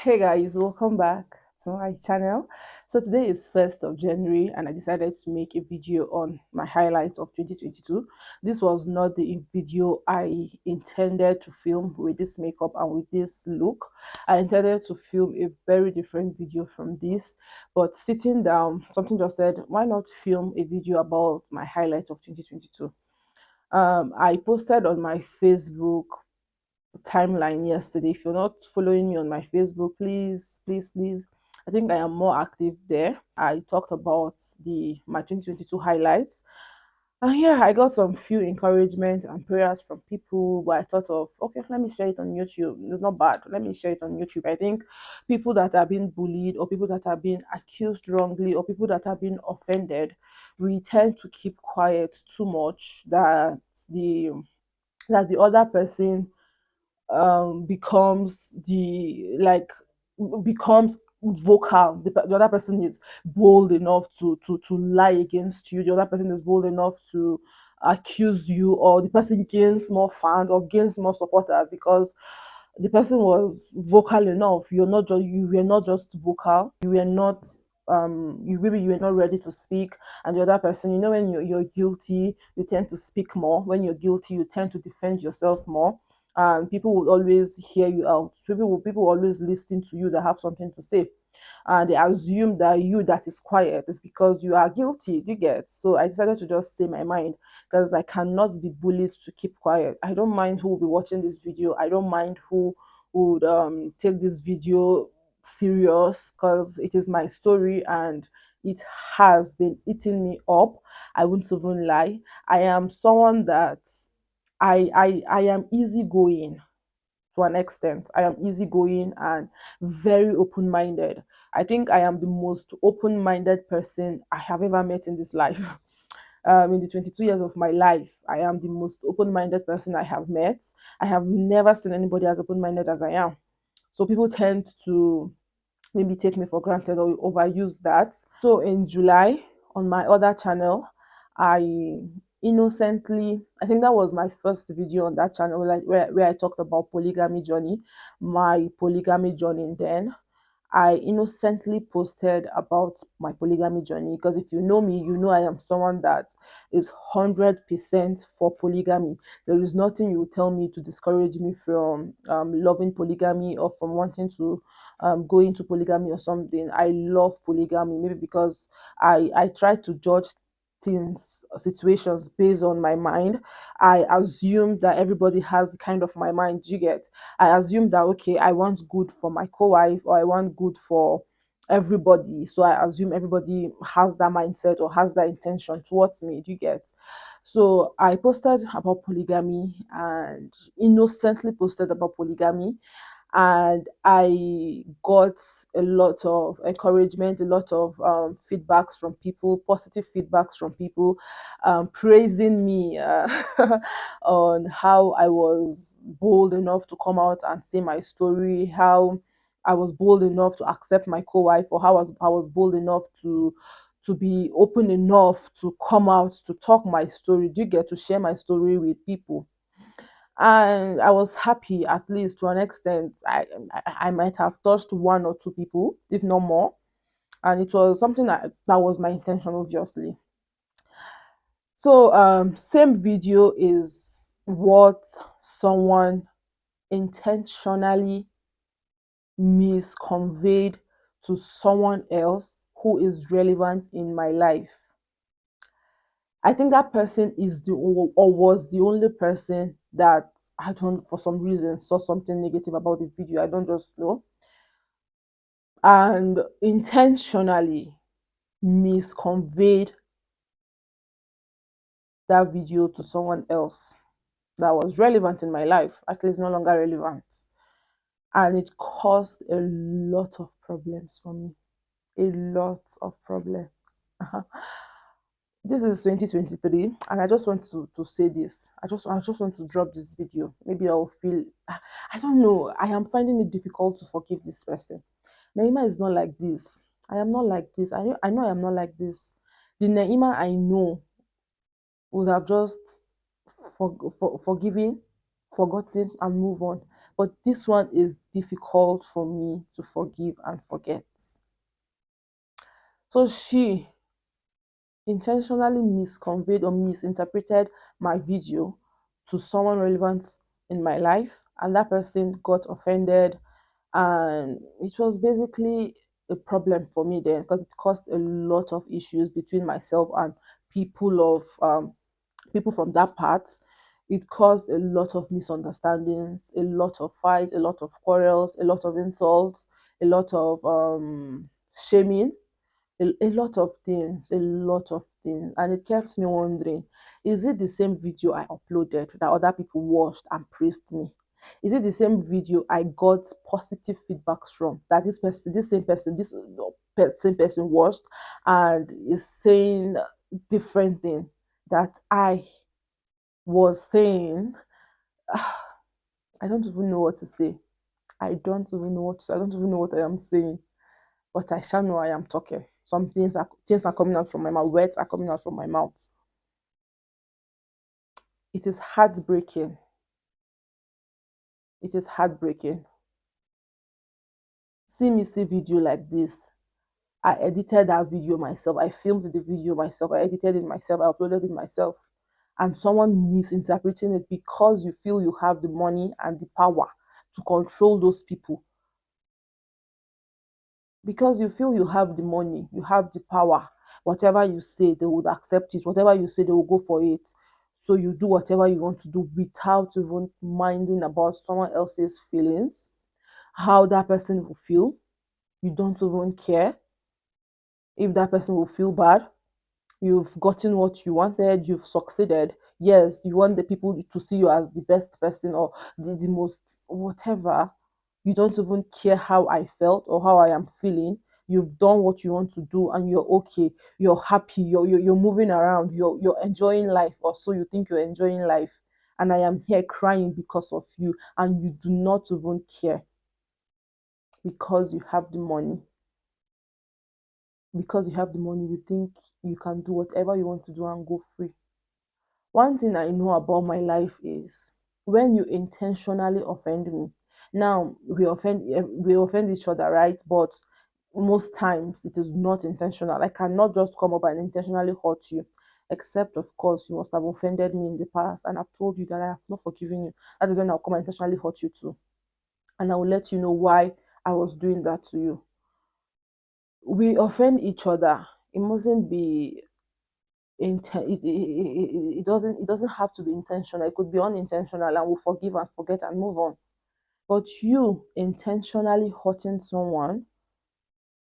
Hey guys, welcome back to my channel. So today is 1st of January and I decided to make a video on my highlights of 2022. This was not the video I intended to film with this makeup and with this look. I intended to film a very different video from this, but sitting down, something just said, why not film a video about my highlights of 2022? I posted on my Facebook timeline yesterday. If you're not following me on my Facebook, please. I think I am more active there. I talked about the my 2022 highlights. And yeah, I got some few encouragement and prayers from people, but I thought of okay, let me share it on YouTube. It's not bad. Let me share it on YouTube. I think people that are being bullied or people that are being accused wrongly or people that are being offended, we tend to keep quiet too much the that the other person becomes becomes vocal. The other person is bold enough to lie against you. The other person is bold enough to accuse you, or the person gains more fans or gains more supporters because the person was vocal enough. You were not just vocal, you were not you were not ready to speak. And the other person, when you're guilty, you tend to speak more. When you're guilty, you tend to defend yourself more, and people will always hear you out. People will always listen to you that have something to say, and they assume that you that is quiet is because you are guilty. Do you get? So I decided to just say my mind because I cannot be bullied to keep quiet. I don't mind who will be watching this video. I don't mind who would take this video serious because it is my story and it has been eating me up. I won't even lie. I am someone that I am easygoing to an extent. I am easygoing and very open-minded. I think I am the most open-minded person I have ever met in this life. In the 22 years of my life, I am the most open-minded person I have met. I have never seen anybody as open-minded as I am. So people tend to maybe take me for granted or overuse that. So in July, on my other channel, I innocently, I think that was my first video on that channel, like where I talked about polygamy journey, my polygamy journey then. I innocently posted about my polygamy journey because if you know me, you know I am someone that is 100% for polygamy. There is nothing you will tell me to discourage me from loving polygamy or from wanting to go into polygamy or something. I love polygamy, maybe because I try to judge things, situations based on my mind. I assume that everybody has the kind of my mind you get. I assume that okay, I want good for my co-wife or I want good for everybody. So I assume everybody has that mindset or has that intention towards me. Do you get? So I posted about polygamy and innocently posted about polygamy, and I got a lot of encouragement, a lot of feedbacks from people, positive feedbacks from people, praising me on how I was bold enough to come out and say my story, how I was bold enough to accept my co-wife, or how I was bold enough to be open enough to come out to talk my story. Do you get to share my story with people? And I was happy, at least to an extent. I might have touched one or two people, if not more, and it was something that was my intention, obviously. So same video is what someone intentionally misconveyed to someone else who is relevant in my life. I think that person is or was the only person that I don't, for some reason, saw something negative about the video. I don't just know. And intentionally misconveyed that video to someone else that was relevant in my life, at least no longer relevant. And it caused a lot of problems for me. A lot of problems. This is 2023 and I just want to say this. I just want to drop this video. Maybe I'll feel, I don't know, I am finding it difficult to forgive this person. Naima is not like this. I am not like this. I know I am not like this. The Naima I know would have just forgiven, forgotten, and move on. But this one is difficult for me to forgive and forget. So she intentionally misconveyed or misinterpreted my video to someone relevant in my life, and that person got offended, and it was basically a problem for me then because it caused a lot of issues between myself and people of people from that part. It caused a lot of misunderstandings, a lot of fights, a lot of quarrels, a lot of insults, a lot of shaming, a lot of things, a lot of things. And it kept me wondering, is it the same video I uploaded that other people watched and praised me? Is it the same video I got positive feedbacks from that this person, this same person, same person watched and is saying different thing that I was saying? I don't even know what to say. I don't even know what to say. I don't even know what I am saying. But I shall know I am talking. Some things are coming out from my mouth. Words are coming out from my mouth. It is heartbreaking. It is heartbreaking. See me see video like this. I edited that video myself. I filmed the video myself. I edited it myself. I uploaded it myself. And someone misinterpreting it because you feel you have the money and the power to control those people, because you feel you have the money, you have the power. Whatever you say, they would accept it. Whatever you say, they will go for it. So you do whatever you want to do without even minding about someone else's feelings, how that person will feel. You don't even care if that person will feel bad. You've gotten what you wanted, you've succeeded. Yes, you want the people to see you as the best person or the most whatever. You don't even care how I felt or how I am feeling. You've done what you want to do and you're okay, you're happy, you're moving around, you're enjoying life, or so you think you're enjoying life. And I am here crying because of you, and you do not even care because you have the money. Because you have the money, you think you can do whatever you want to do and go free. One thing I know about my life is when you intentionally offend me. Now we offend each other, right? But most times it is not intentional. I cannot just come up and intentionally hurt you, except of course you must have offended me in the past, and I've told you that I have not forgiven you. That is when I'll come and intentionally hurt you too, and I will let you know why I was doing that to you. We offend each other. It mustn't be it doesn't have to be intentional. It could be unintentional, and we'll forgive and forget and move on. But you intentionally hurting someone,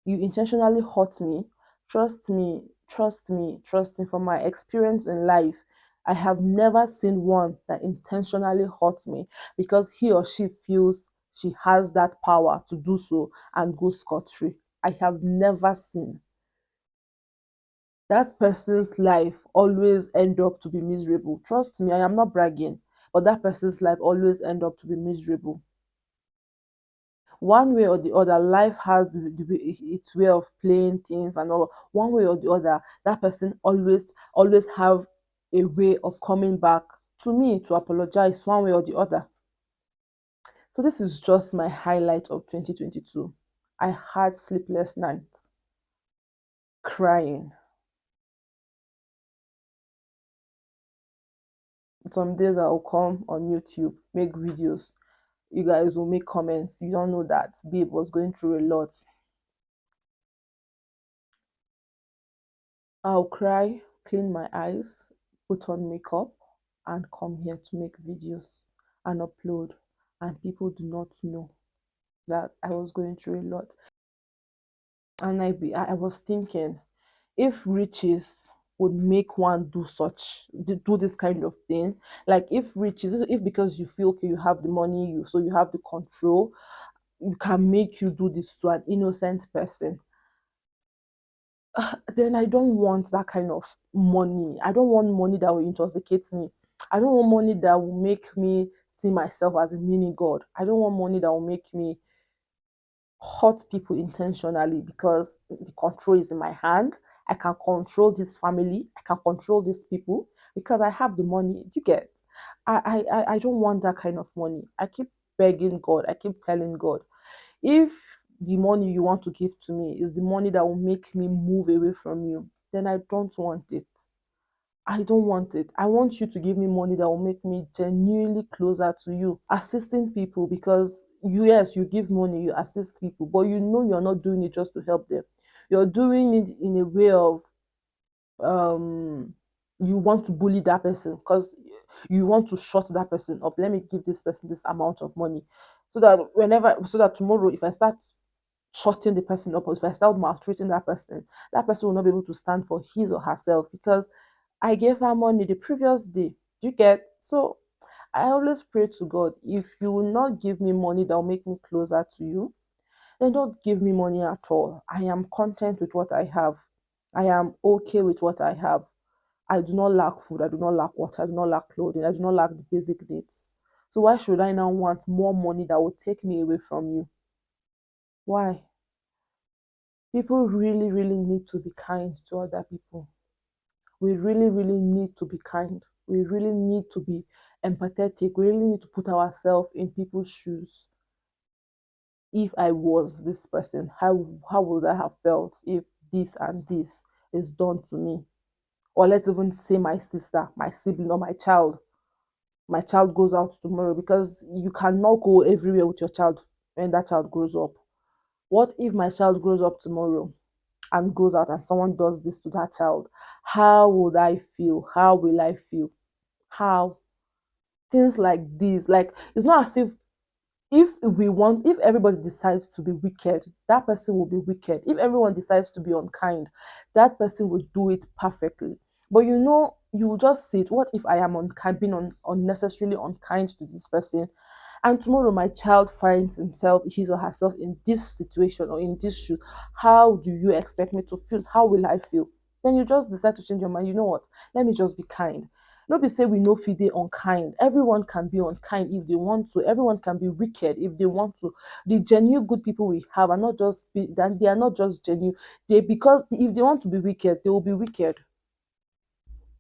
you intentionally hurt me. Trust me, trust me, trust me. From my experience in life, I have never seen one that intentionally hurts me because he or she feels she has that power to do so and go scot-free. I have never seen that person's life always end up to be miserable. Trust me, I am not bragging, but that person's life always end up to be miserable. One way or the other, life has its way of playing things and all. One way or the other, that person always have a way of coming back to me to apologize one way or the other. So this is just my highlight of 2022. I had sleepless nights, crying. Some days I'll come on YouTube, make videos. You guys will make comments. You don't know that babe was going through a lot. I'll cry, clean my eyes, put on makeup, and come here to make videos and upload. And people do not know that I was going through a lot. And I was thinking, if riches would make one do this kind of thing, like if because you feel okay, you have the money, you have the control, you can make you do this to an innocent person, then I don't want that kind of money. I don't want money that will intoxicate me. I don't want money that will make me see myself as a mini god. I don't want money that will make me hurt people intentionally because the control is in my hand. I can control this family. I can control these people because I have the money. You get? I don't want that kind of money. begging God, I keep telling God, if the money you want to give to me is the money that will make me move away from you, then I don't want it. I don't want it. I want you to give me money that will make me genuinely closer to you, assisting people, because you, yes, you give money, you assist people, but you know you're not doing it just to help them. You're doing it in a way of um you want to bully that person because you want to shut that person up. Let me give this person this amount of money so that tomorrow if I start shutting the person up, or if I start maltreating that person will not be able to stand for his or herself because I gave her money the previous day. Do you get? So I always pray to God, if you will not give me money that will make me closer to you, then don't give me money at all. I am content with what I have. I am okay with what I have. I do not lack food. I do not lack water. I do not lack clothing. I do not lack the basic needs. So why should I now want more money that will take me away from you? Why? People really, really need to be kind to other people. We really, really need to be kind. We really need to be empathetic. We really need to put ourselves in people's shoes. If I was this person, how would I have felt if this and this is done to me? Or let's even say my sister, my sibling, or my child. My child goes out tomorrow, because you cannot go everywhere with your child when that child grows up. What if my child grows up tomorrow and goes out and someone does this to that child? How would I feel? How will I feel? How? Things like this, like, it's not as if everybody decides to be wicked, that person will be wicked. If everyone decides to be unkind, that person will do it perfectly. But you will just see it. What if I am unkind, being unnecessarily unkind to this person, and tomorrow my child finds himself, his or herself, in this situation or in this shoe? How do you expect me to feel? How will I feel? Then you just decide to change your mind. You know what? Let me just be kind. No be say we no fit dey unkind. Everyone can be unkind if they want to. Everyone can be wicked if they want to. The genuine good people we have are not just that they are not just genuine. Because if they want to be wicked, they will be wicked.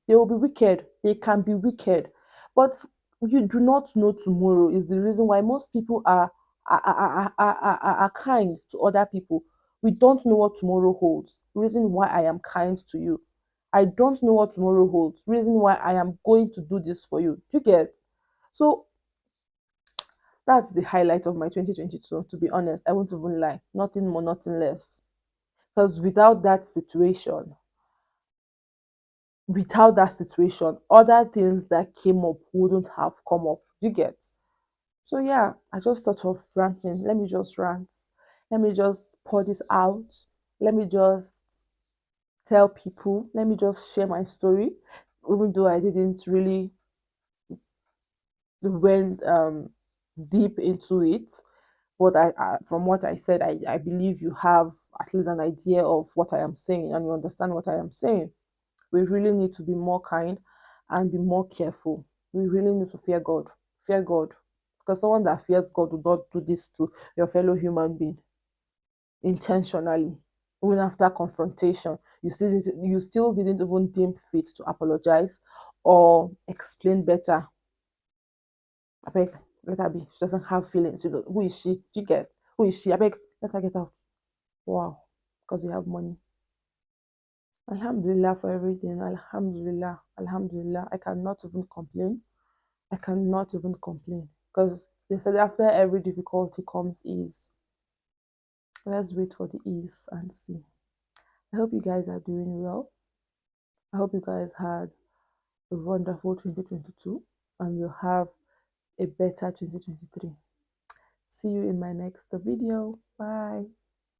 They will be wicked. They can be wicked. But you do not know tomorrow is the reason why most people are kind to other people. We don't know what tomorrow holds. Reason why I am kind to you. I don't know what tomorrow holds. Reason why I am going to do this for you. Do you get? So that's the highlight of my 2022. To be honest, I won't even lie. Nothing more, nothing less. Because without that situation, other things that came up wouldn't have come up. Do you get? So yeah, I just thought of ranting. Let me just rant. Let me just pour this out. Let me just tell people. Let me just share my story. Even though I didn't really went deep into it, but from what I said, I believe you have at least an idea of what I am saying and you understand what I am saying. We really need to be more kind and be more careful. We really need to fear God. Fear God. Because someone that fears God will not do this to your fellow human being intentionally. Even after confrontation, you still didn't even deem fit to apologize or explain better. I beg, let her be. She doesn't have feelings. Who is she? Do you get? Who is she? I beg, let her get out. Wow. Because you have money. Alhamdulillah for everything. Alhamdulillah. Alhamdulillah. I cannot even complain. I cannot even complain. Because they said after every difficulty comes ease. Let's wait for the ease and see. I hope you guys are doing well. I hope you guys had a wonderful 2022 and will have a better 2023. See you in my next video. Bye.